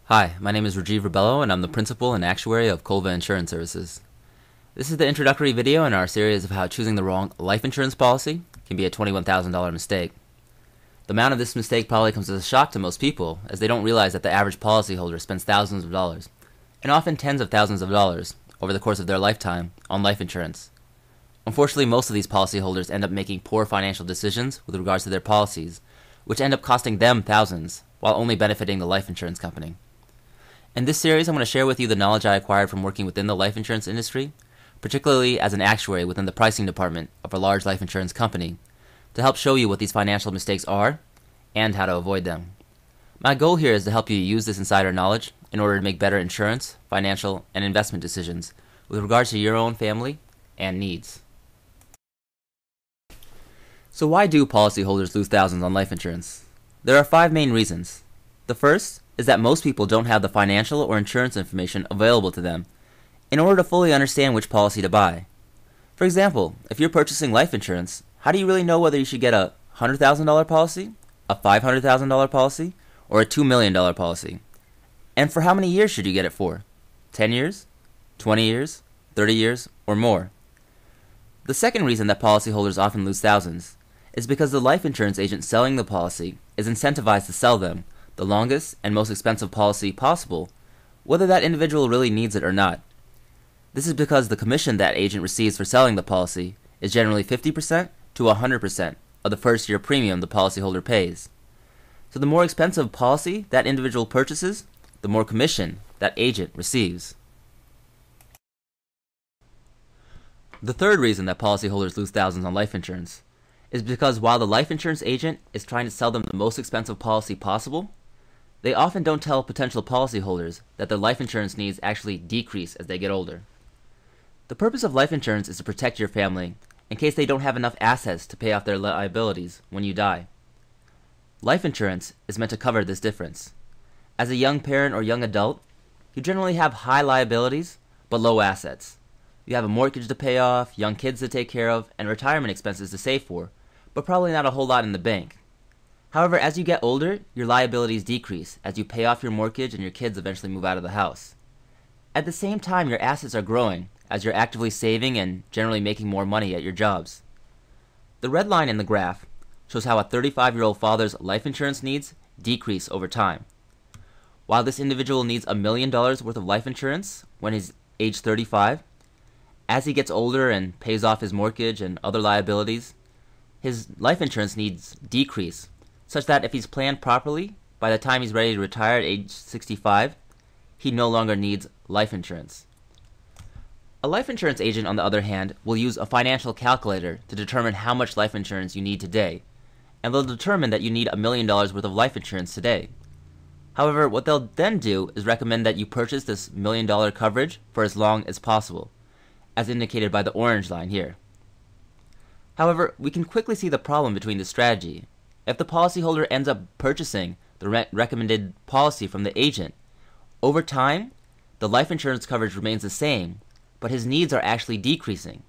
Hi, my name is Rajiv Rebello, and I'm the principal and actuary of Colva Insurance Services. This is the introductory video in our series of how choosing the wrong life insurance policy can be a $21,000 mistake. The amount of this mistake probably comes as a shock to most people, as they don't realize that the average policyholder spends thousands of dollars, and often tens of thousands of dollars, over the course of their lifetime on life insurance. Unfortunately, most of these policyholders end up making poor financial decisions with regards to their policies, which end up costing them thousands, while only benefiting the life insurance company. In this series, I'm going to share with you the knowledge I acquired from working within the life insurance industry, particularly as an actuary within the pricing department of a large life insurance company, to help show you what these financial mistakes are and how to avoid them. My goal here is to help you use this insider knowledge in order to make better insurance, financial, and investment decisions with regards to your own family and needs. So why do policyholders lose thousands on life insurance? There are 5 main reasons. The first is that most people don't have the financial or insurance information available to them in order to fully understand which policy to buy. For example, if you're purchasing life insurance, how do you really know whether you should get a $100,000 policy, a $500,000 policy, or a $2 million policy? And for how many years should you get it for? 10 years? 20 years? 30 years? Or more? The second reason that policyholders often lose thousands is because the life insurance agent selling the policy is incentivized to sell them the longest and most expensive policy possible, whether that individual really needs it or not. This is because the commission that agent receives for selling the policy is generally 50% to 100% of the first year premium the policyholder pays. So the more expensive policy that individual purchases, the more commission that agent receives. The third reason that policyholders lose thousands on life insurance is because while the life insurance agent is trying to sell them the most expensive policy possible, they often don't tell potential policyholders that their life insurance needs actually decrease as they get older. The purpose of life insurance is to protect your family in case they don't have enough assets to pay off their liabilities when you die. Life insurance is meant to cover this difference. As a young parent or young adult, you generally have high liabilities but low assets. You have a mortgage to pay off, young kids to take care of, and retirement expenses to save for, but probably not a whole lot in the bank. However, as you get older, your liabilities decrease as you pay off your mortgage and your kids eventually move out of the house. At the same time, your assets are growing as you're actively saving and generally making more money at your jobs. The red line in the graph shows how a 35-year-old father's life insurance needs decrease over time. While this individual needs $1 million worth of life insurance when he's age 35, as he gets older and pays off his mortgage and other liabilities, his life insurance needs decrease, such that if he's planned properly, by the time he's ready to retire at age 65, he no longer needs life insurance. A life insurance agent, on the other hand, will use a financial calculator to determine how much life insurance you need today, and they'll determine that you need $1 million worth of life insurance today. However, what they'll then do is recommend that you purchase this $1 million coverage for as long as possible, as indicated by the orange line here. However, we can quickly see the problem between this strategy. If the policyholder ends up purchasing the recommended policy from the agent, over time, the life insurance coverage remains the same, but his needs are actually decreasing.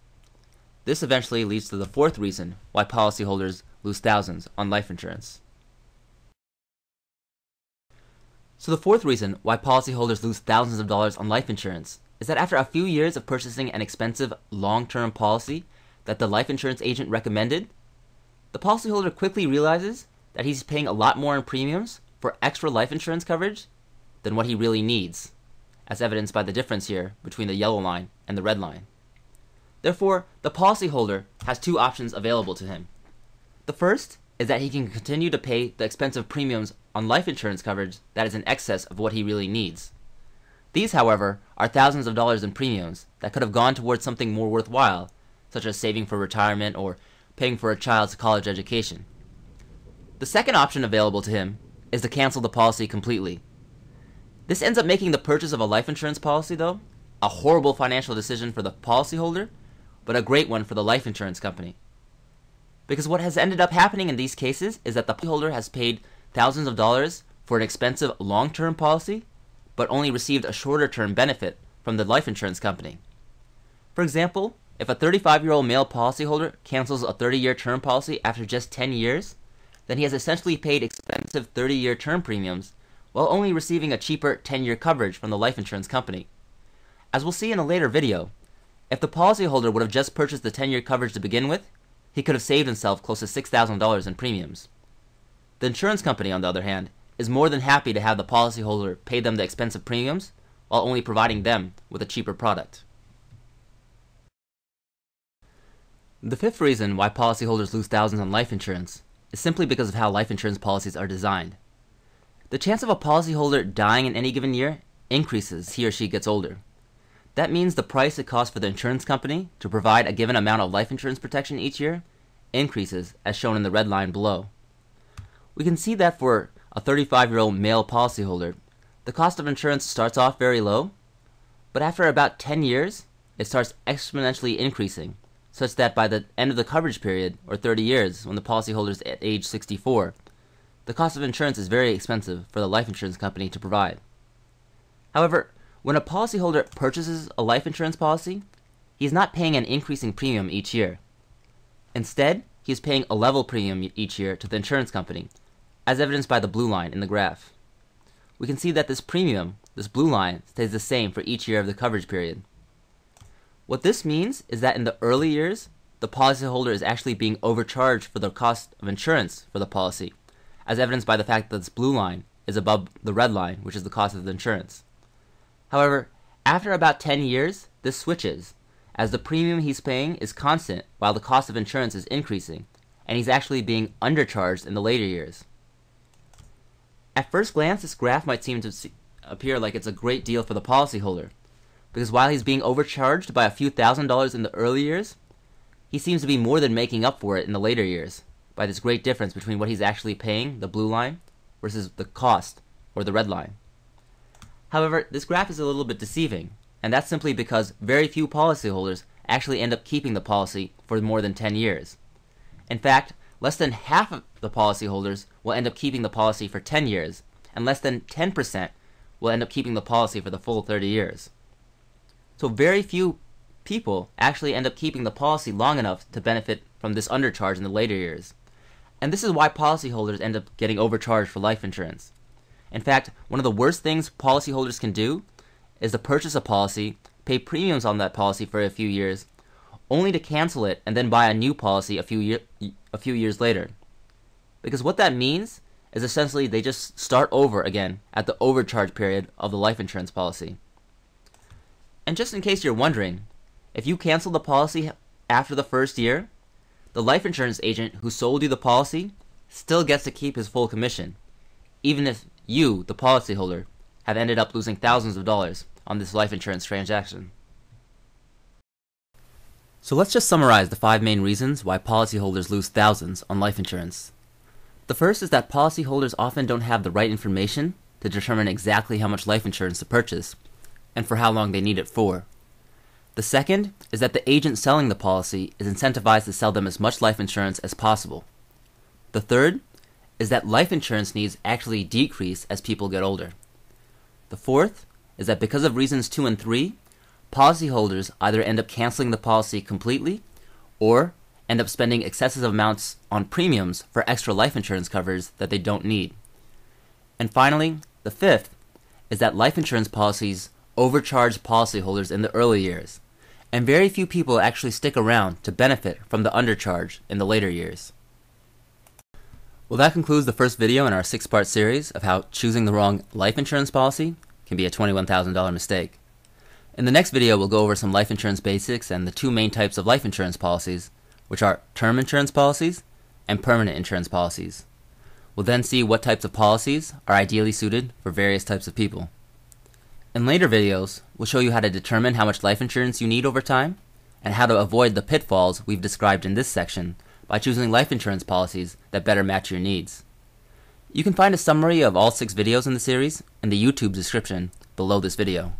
This eventually leads to the fourth reason why policyholders lose thousands on life insurance. So the fourth reason why policyholders lose thousands of dollars on life insurance is that after a few years of purchasing an expensive long-term policy that the life insurance agent recommended, the policyholder quickly realizes that he's paying a lot more in premiums for extra life insurance coverage than what he really needs, as evidenced by the difference here between the yellow line and the red line. Therefore, the policyholder has 2 options available to him. The first is that he can continue to pay the expensive premiums on life insurance coverage that is in excess of what he really needs. These, however, are thousands of dollars in premiums that could have gone towards something more worthwhile, such as saving for retirement or paying for a child's college education. The second option available to him is to cancel the policy completely. This ends up making the purchase of a life insurance policy, though, a horrible financial decision for the policyholder, but a great one for the life insurance company. Because what has ended up happening in these cases is that the policyholder has paid thousands of dollars for an expensive long-term policy, but only received a shorter-term benefit from the life insurance company. For example, if a 35-year-old male policyholder cancels a 30-year term policy after just 10 years, then he has essentially paid expensive 30-year term premiums while only receiving a cheaper 10-year coverage from the life insurance company. As we'll see in a later video, if the policyholder would have just purchased the 10-year coverage to begin with, he could have saved himself close to $6,000 in premiums. The insurance company, on the other hand, is more than happy to have the policyholder pay them the expensive premiums while only providing them with a cheaper product. The fifth reason why policyholders lose thousands on life insurance is simply because of how life insurance policies are designed. The chance of a policyholder dying in any given year increases as he or she gets older. That means the price it costs for the insurance company to provide a given amount of life insurance protection each year increases, as shown in the red line below. We can see that for a 35-year-old male policyholder, the cost of insurance starts off very low, but after about 10 years, it starts exponentially increasing, such that by the end of the coverage period, or 30 years, when the policyholder is at age 64, the cost of insurance is very expensive for the life insurance company to provide. However, when a policyholder purchases a life insurance policy, he is not paying an increasing premium each year. Instead, he is paying a level premium each year to the insurance company, as evidenced by the blue line in the graph. We can see that this premium, this blue line, stays the same for each year of the coverage period. What this means is that in the early years, the policyholder is actually being overcharged for the cost of insurance for the policy, as evidenced by the fact that this blue line is above the red line, which is the cost of the insurance. However, after about 10 years, this switches, as the premium he's paying is constant while the cost of insurance is increasing, and he's actually being undercharged in the later years. At first glance, this graph might seem to appear like it's a great deal for the policyholder, because while he's being overcharged by a few $1,000s in the early years, he seems to be more than making up for it in the later years, by this great difference between what he's actually paying, the blue line, versus the cost, or the red line. However, this graph is a little bit deceiving, and that's simply because very few policyholders actually end up keeping the policy for more than 10 years. In fact, less than half of the policyholders will end up keeping the policy for 10 years, and less than 10% will end up keeping the policy for the full 30 years. So very few people actually end up keeping the policy long enough to benefit from this undercharge in the later years. And this is why policyholders end up getting overcharged for life insurance. In fact, one of the worst things policyholders can do is to purchase a policy, pay premiums on that policy for a few years, only to cancel it and then buy a new policy a few years later. Because what that means is essentially they just start over again at the overcharge period of the life insurance policy. And just in case you're wondering, if you cancel the policy after the first year, the life insurance agent who sold you the policy still gets to keep his full commission, even if you, the policyholder, have ended up losing thousands of dollars on this life insurance transaction. So let's just summarize the 5 main reasons why policyholders lose thousands on life insurance. The first is that policyholders often don't have the right information to determine exactly how much life insurance to purchase, and for how long they need it for. The second is that the agent selling the policy is incentivized to sell them as much life insurance as possible. The third is that life insurance needs actually decrease as people get older. The fourth is that because of reasons 2 and 3, policyholders either end up canceling the policy completely or end up spending excessive amounts on premiums for extra life insurance coverage that they don't need. And finally, the fifth is that life insurance policies overcharge policyholders in the early years, and very few people actually stick around to benefit from the undercharge in the later years. Well, that concludes the first video in our 6-part series of how choosing the wrong life insurance policy can be a $21,000 mistake. In the next video, we'll go over some life insurance basics and the 2 main types of life insurance policies, which are term insurance policies and permanent insurance policies. We'll then see what types of policies are ideally suited for various types of people. In later videos, we'll show you how to determine how much life insurance you need over time, and how to avoid the pitfalls we've described in this section by choosing life insurance policies that better match your needs. You can find a summary of all 6 videos in the series in the YouTube description below this video.